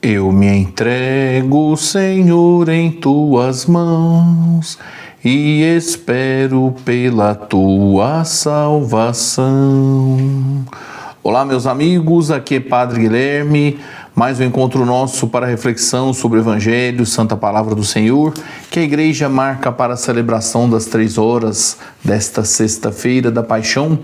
Eu me entrego, Senhor, em tuas mãos e espero pela tua salvação. Olá, meus amigos, aqui é Padre Guilherme, mais um encontro nosso para reflexão sobre o Evangelho, Santa Palavra do Senhor, que a Igreja marca para a celebração das 3 horas desta sexta-feira da Paixão,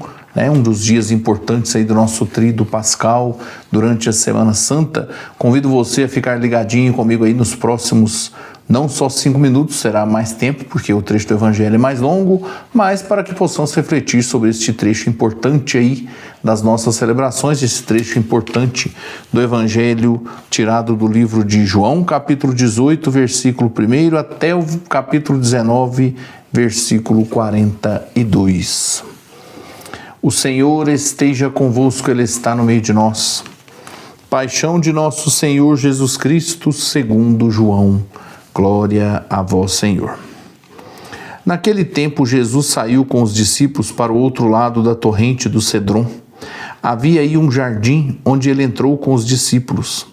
um dos dias importantes aí do nosso tríduo pascal durante a Semana Santa. Convido você a ficar ligadinho comigo aí nos próximos, não só 5 minutos, será mais tempo, porque o trecho do Evangelho é mais longo, mas para que possamos refletir sobre este trecho importante aí das nossas celebrações, esse trecho importante do Evangelho tirado do livro de João, capítulo 18, versículo 1 até o capítulo 19, versículo 42. O Senhor esteja convosco, Ele está no meio de nós. Paixão de nosso Senhor Jesus Cristo, segundo João. Glória a vós, Senhor. Naquele tempo, Jesus saiu com os discípulos para o outro lado da torrente do Cedron. Havia aí um jardim onde ele entrou com os discípulos.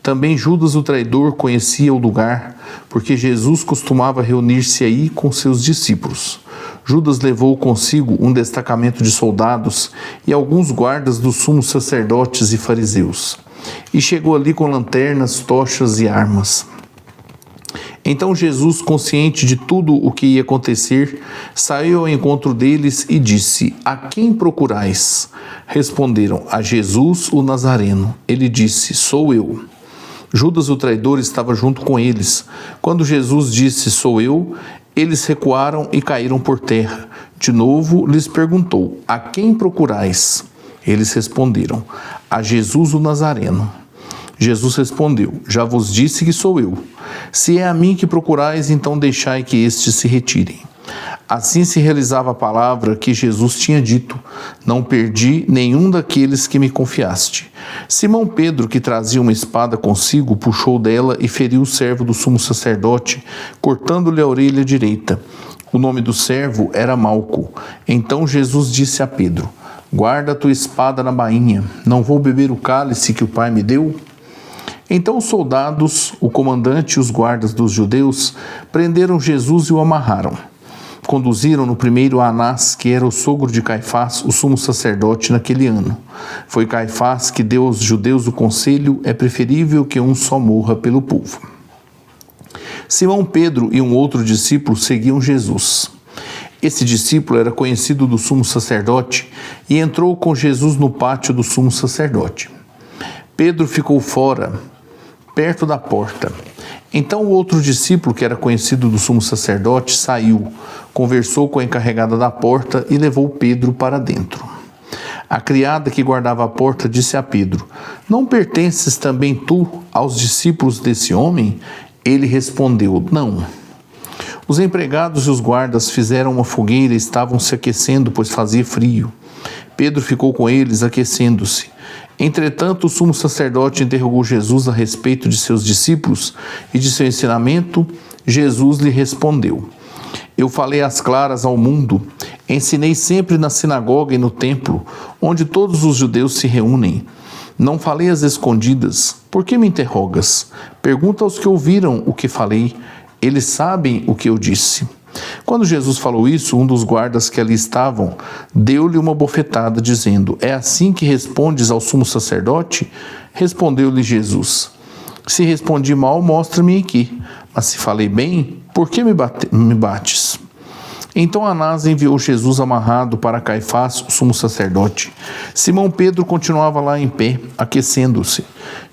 Também Judas, o traidor, conhecia o lugar, porque Jesus costumava reunir-se aí com seus discípulos. Judas levou consigo um destacamento de soldados e alguns guardas dos sumos sacerdotes e fariseus, e chegou ali com lanternas, tochas e armas. Então Jesus, consciente de tudo o que ia acontecer, saiu ao encontro deles e disse: A quem procurais? Responderam: A Jesus, o Nazareno. Ele disse: Sou eu. Judas, o traidor, estava junto com eles. Quando Jesus disse: Sou eu, eles recuaram e caíram por terra. De novo lhes perguntou: A quem procurais? Eles responderam: A Jesus, o Nazareno. Jesus respondeu: Já vos disse que sou eu. Se é a mim que procurais, então deixai que estes se retirem. Assim se realizava a palavra que Jesus tinha dito: Não perdi nenhum daqueles que me confiaste. Simão Pedro, que trazia uma espada consigo, puxou dela e feriu o servo do sumo sacerdote, cortando-lhe a orelha direita. O nome do servo era Malco. Então Jesus disse a Pedro: Guarda a tua espada na bainha. Não vou beber o cálice que o Pai me deu? Então os soldados, o comandante e os guardas dos judeus prenderam Jesus e o amarraram. Conduziram-no primeiro a Anás, que era o sogro de Caifás, o sumo sacerdote naquele ano. Foi Caifás que deu aos judeus o conselho: é preferível que um só morra pelo povo. Simão Pedro e um outro discípulo seguiam Jesus. Esse discípulo era conhecido do sumo sacerdote e entrou com Jesus no pátio do sumo sacerdote. Pedro ficou fora, perto da porta. Então o outro discípulo, que era conhecido do sumo sacerdote, saiu, conversou com a encarregada da porta e levou Pedro para dentro. A criada que guardava a porta disse a Pedro: Não pertences também tu aos discípulos desse homem? Ele respondeu: Não. Os empregados e os guardas fizeram uma fogueira e estavam se aquecendo, pois fazia frio. Pedro ficou com eles, aquecendo-se. Entretanto, o sumo sacerdote interrogou Jesus a respeito de seus discípulos e de seu ensinamento. Jesus lhe respondeu: Eu falei às claras ao mundo, ensinei sempre na sinagoga e no templo, onde todos os judeus se reúnem. Não falei às escondidas. Por que me interrogas? Pergunta aos que ouviram o que falei. Eles sabem o que eu disse. Quando Jesus falou isso, um dos guardas que ali estavam deu-lhe uma bofetada, dizendo: É assim que respondes ao sumo sacerdote? Respondeu-lhe Jesus: Se respondi mal, mostra-me aqui. Mas se falei bem, por que me bates? Então Anás enviou Jesus amarrado para Caifás, o sumo sacerdote. Simão Pedro continuava lá em pé, aquecendo-se.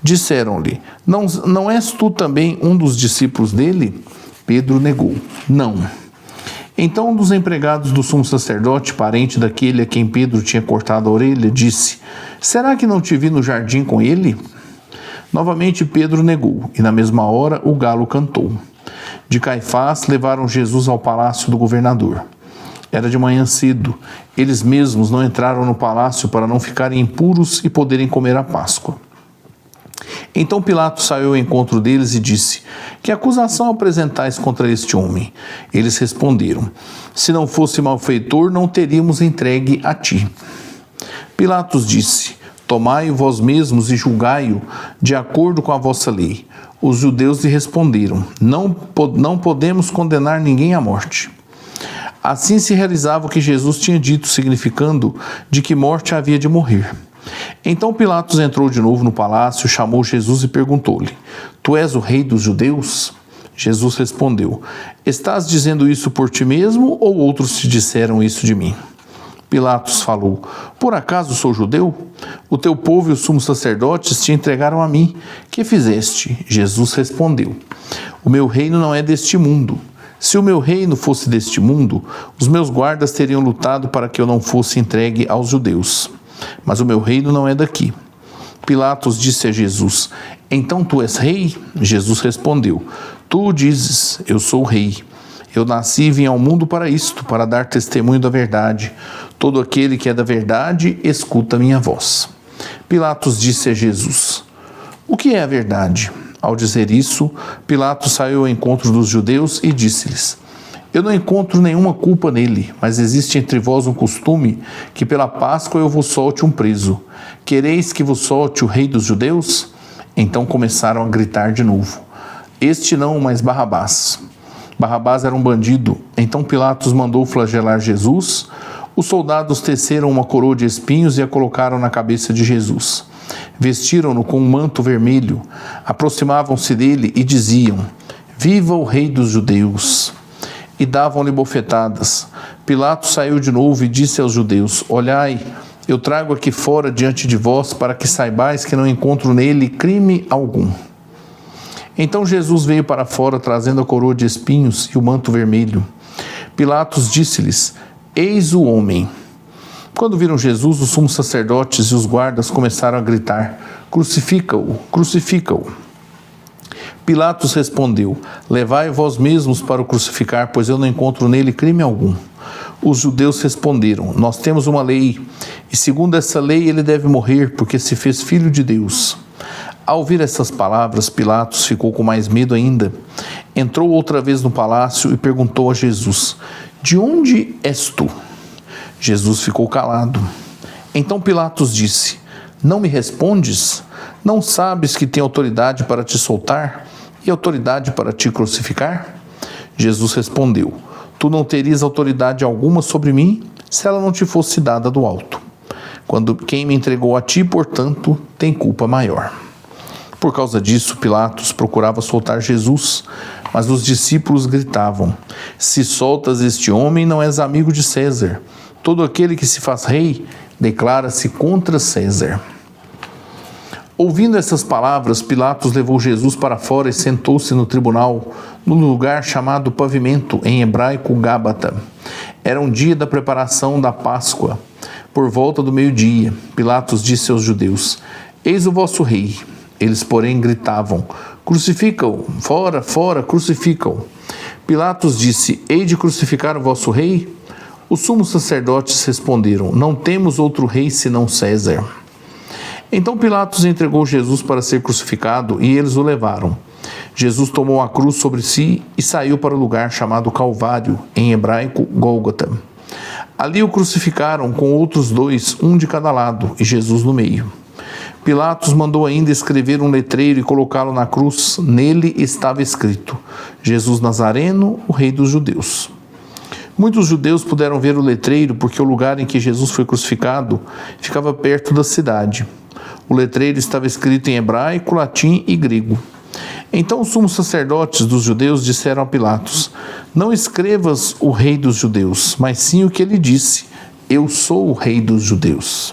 Disseram-lhe: Não és tu também um dos discípulos dele? Pedro negou: Não. Então um dos empregados do sumo sacerdote, parente daquele a quem Pedro tinha cortado a orelha, disse: Será que não te vi no jardim com ele? Novamente Pedro negou, e na mesma hora o galo cantou. De Caifás levaram Jesus ao palácio do governador. Era de manhã cedo. Eles mesmos não entraram no palácio para não ficarem impuros e poderem comer a Páscoa. Então Pilatos saiu ao encontro deles e disse: Que acusação apresentais contra este homem? Eles responderam: Se não fosse malfeitor, não teríamos entregue a ti. Pilatos disse: tomai-o vós mesmos e julgai-o de acordo com a vossa lei. Os judeus lhe responderam: não podemos condenar ninguém à morte. Assim se realizava o que Jesus tinha dito, significando de que morte havia de morrer. Então Pilatos entrou de novo no palácio, chamou Jesus e perguntou-lhe: Tu és o rei dos judeus? Jesus respondeu: Estás dizendo isso por ti mesmo ou outros te disseram isso de mim? Pilatos falou: Por acaso sou judeu? O teu povo e os sumos sacerdotes te entregaram a mim. Que fizeste? Jesus respondeu: O meu reino não é deste mundo. Se o meu reino fosse deste mundo, os meus guardas teriam lutado para que eu não fosse entregue aos judeus. Mas o meu reino não é daqui. Pilatos disse a Jesus: Então tu és rei? Jesus respondeu: Tu o dizes, eu sou o rei. Eu nasci e vim ao mundo para isto, para dar testemunho da verdade. Todo aquele que é da verdade, escuta minha voz. Pilatos disse a Jesus: O que é a verdade? Ao dizer isso, Pilatos saiu ao encontro dos judeus e disse-lhes: Eu não encontro nenhuma culpa nele, mas existe entre vós um costume que pela Páscoa eu vos solte um preso. Quereis que vos solte o rei dos judeus? Então começaram a gritar de novo: Este não, mas Barrabás. Barrabás era um bandido. Então Pilatos mandou flagelar Jesus. Os soldados teceram uma coroa de espinhos e a colocaram na cabeça de Jesus. Vestiram-no com um manto vermelho, aproximavam-se dele e diziam: Viva o rei dos judeus! E davam-lhe bofetadas. Pilatos saiu de novo e disse aos judeus: Olhai, eu trago aqui fora diante de vós para que saibais que não encontro nele crime algum. Então Jesus veio para fora trazendo a coroa de espinhos e o manto vermelho. Pilatos disse-lhes: Eis o homem. Quando viram Jesus, os sumos sacerdotes e os guardas começaram a gritar: Crucifica-o, crucifica-o. Pilatos respondeu: Levai vós mesmos para o crucificar, pois eu não encontro nele crime algum. Os judeus responderam: Nós temos uma lei, e segundo essa lei ele deve morrer, porque se fez filho de Deus. Ao ouvir essas palavras, Pilatos ficou com mais medo ainda. Entrou outra vez no palácio e perguntou a Jesus: De onde és tu? Jesus ficou calado. Então Pilatos disse: Não me respondes? Não sabes que tenho autoridade para te soltar e autoridade para te crucificar? Jesus respondeu: Tu não terias autoridade alguma sobre mim se ela não te fosse dada do alto. Quem me entregou a ti, portanto, tem culpa maior. Por causa disso, Pilatos procurava soltar Jesus, mas os discípulos gritavam: Se soltas este homem, não és amigo de César. Todo aquele que se faz rei declara-se contra César. Ouvindo essas palavras, Pilatos levou Jesus para fora e sentou-se no tribunal, no lugar chamado Pavimento, em hebraico Gábata. Era um dia da preparação da Páscoa. Por volta do meio-dia, Pilatos disse aos judeus: Eis o vosso rei. Eles, porém, gritavam: Crucifica-o, fora, fora, crucifica-o. Pilatos disse: Hei de crucificar o vosso rei? Os sumos sacerdotes responderam: Não temos outro rei senão César. Então Pilatos entregou Jesus para ser crucificado e eles o levaram. Jesus tomou a cruz sobre si e saiu para o lugar chamado Calvário, em hebraico Gólgota. Ali o crucificaram com outros dois, um de cada lado, e Jesus no meio. Pilatos mandou ainda escrever um letreiro e colocá-lo na cruz. Nele estava escrito: Jesus Nazareno, o rei dos judeus. Muitos judeus puderam ver o letreiro porque o lugar em que Jesus foi crucificado ficava perto da cidade. O letreiro estava escrito em hebraico, latim e grego. Então os sumos sacerdotes dos judeus disseram a Pilatos: Não escrevas o rei dos judeus, mas sim o que ele disse: Eu sou o rei dos judeus.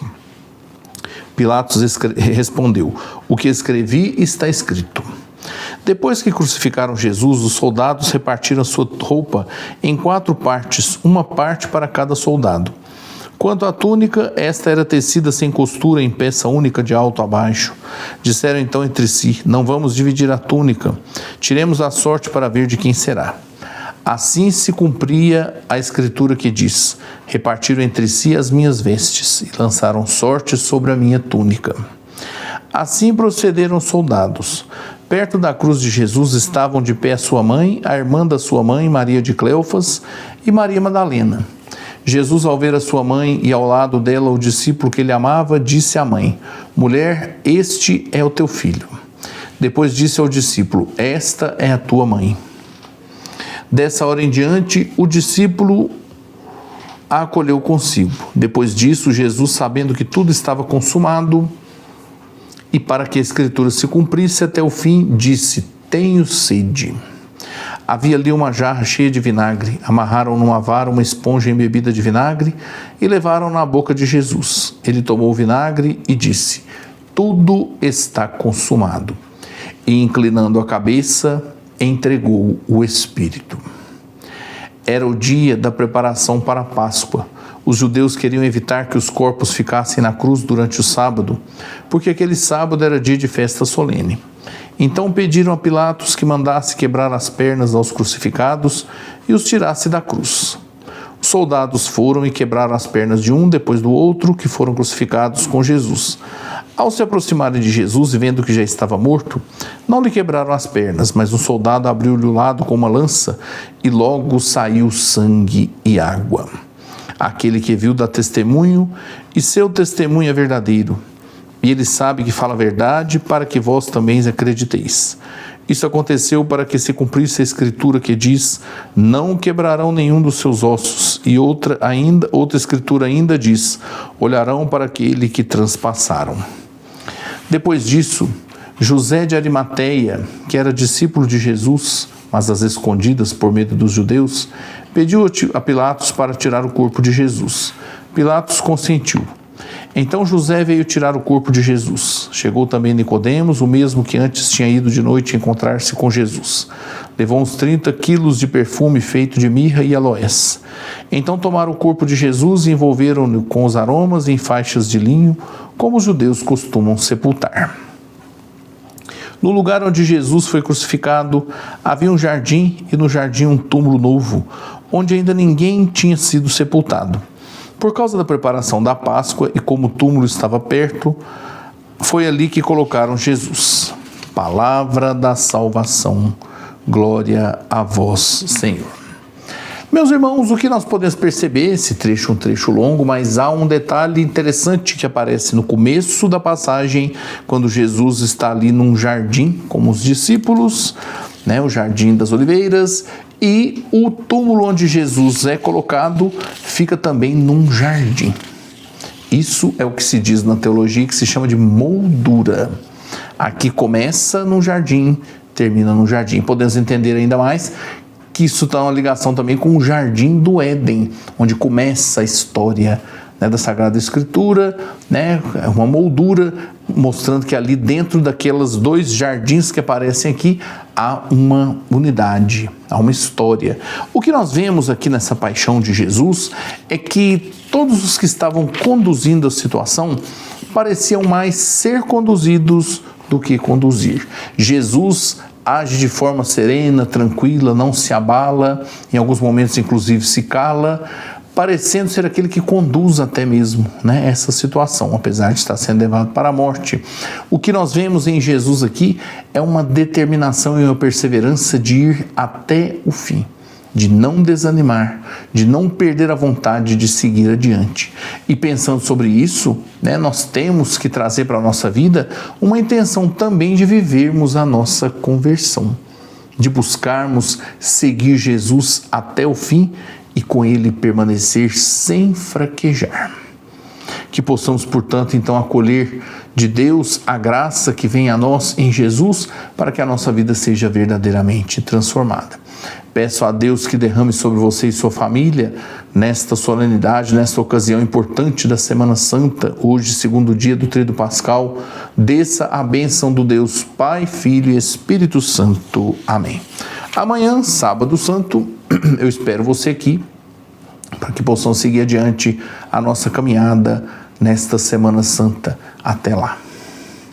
Pilatos respondeu: O que escrevi está escrito. Depois que crucificaram Jesus, os soldados repartiram sua roupa em 4 partes, uma parte para cada soldado. Quanto à túnica, esta era tecida sem costura em peça única de alto a baixo. Disseram então entre si: Não vamos dividir a túnica, tiremos a sorte para ver de quem será. Assim se cumpria a escritura que diz: Repartiram entre si as minhas vestes e lançaram sorte sobre a minha túnica. Assim procederam os soldados. Perto da cruz de Jesus estavam de pé sua mãe, a irmã da sua mãe, Maria de Cleofas, e Maria Madalena. Jesus, ao ver a sua mãe e ao lado dela o discípulo que ele amava, disse à mãe: Mulher, este é o teu filho. Depois disse ao discípulo: Esta é a tua mãe. Dessa hora em diante, o discípulo a acolheu consigo. Depois disso, Jesus, sabendo que tudo estava consumado e para que a Escritura se cumprisse até o fim, disse: Tenho sede. Havia ali uma jarra cheia de vinagre. Amarraram numa vara uma esponja embebida de vinagre e levaram-na à boca de Jesus. Ele tomou o vinagre e disse: Tudo está consumado. E, inclinando a cabeça, entregou o Espírito. Era o dia da preparação para a Páscoa. Os judeus queriam evitar que os corpos ficassem na cruz durante o sábado, porque aquele sábado era dia de festa solene. Então pediram a Pilatos que mandasse quebrar as pernas aos crucificados e os tirasse da cruz. Os soldados foram e quebraram as pernas de um depois do outro, que foram crucificados com Jesus. Ao se aproximarem de Jesus e vendo que já estava morto, não lhe quebraram as pernas, mas um soldado abriu-lhe o lado com uma lança e logo saiu sangue e água. Aquele que viu dá testemunho e seu testemunho é verdadeiro. E ele sabe que fala a verdade para que vós também acrediteis. Isso aconteceu para que se cumprisse a escritura que diz: Não quebrarão nenhum dos seus ossos. E outra escritura ainda diz: Olharão para aquele que transpassaram. Depois disso, José de Arimateia, que era discípulo de Jesus, mas às escondidas por medo dos judeus, pediu a Pilatos para tirar o corpo de Jesus. Pilatos consentiu. Então José veio tirar o corpo de Jesus. Chegou também Nicodemos, o mesmo que antes tinha ido de noite encontrar-se com Jesus. Levou uns 30 quilos de perfume feito de mirra e aloés. Então tomaram o corpo de Jesus e envolveram-no com os aromas em faixas de linho, como os judeus costumam sepultar. No lugar onde Jesus foi crucificado, havia um jardim e no jardim um túmulo novo, onde ainda ninguém tinha sido sepultado. Por causa da preparação da Páscoa e como o túmulo estava perto, foi ali que colocaram Jesus. Palavra da salvação. Glória a vós, Senhor. Meus irmãos, o que nós podemos perceber, esse trecho é um trecho longo, mas há um detalhe interessante que aparece no começo da passagem, quando Jesus está ali num jardim com os discípulos, o Jardim das Oliveiras, e o túmulo onde Jesus é colocado fica também num jardim. Isso é o que se diz na teologia, que se chama de moldura. Aqui começa num jardim, termina num jardim. Podemos entender ainda mais que isso está uma ligação também com o Jardim do Éden, onde começa a história da Sagrada Escritura, uma moldura mostrando que ali dentro daqueles dois jardins que aparecem aqui há uma unidade, há uma história. O que nós vemos aqui nessa paixão de Jesus é que todos os que estavam conduzindo a situação pareciam mais ser conduzidos do que conduzir. Jesus age de forma serena, tranquila, não se abala, em alguns momentos inclusive se cala, parecendo ser aquele que conduz até mesmo essa situação, apesar de estar sendo levado para a morte. O que nós vemos em Jesus aqui é uma determinação e uma perseverança de ir até o fim, de não desanimar, de não perder a vontade de seguir adiante. E pensando sobre isso, nós temos que trazer para a nossa vida uma intenção também de vivermos a nossa conversão, de buscarmos seguir Jesus até o fim e com ele permanecer sem fraquejar. Que possamos, portanto, então acolher de Deus a graça que vem a nós em Jesus para que a nossa vida seja verdadeiramente transformada. Peço a Deus que derrame sobre você e sua família, nesta solenidade, nesta ocasião importante da Semana Santa, hoje, segundo dia do Tríduo Pascal, desça a bênção do Deus Pai, Filho e Espírito Santo. Amém. Amanhã, sábado santo, eu espero você aqui para que possamos seguir adiante a nossa caminhada nesta Semana Santa. Até lá.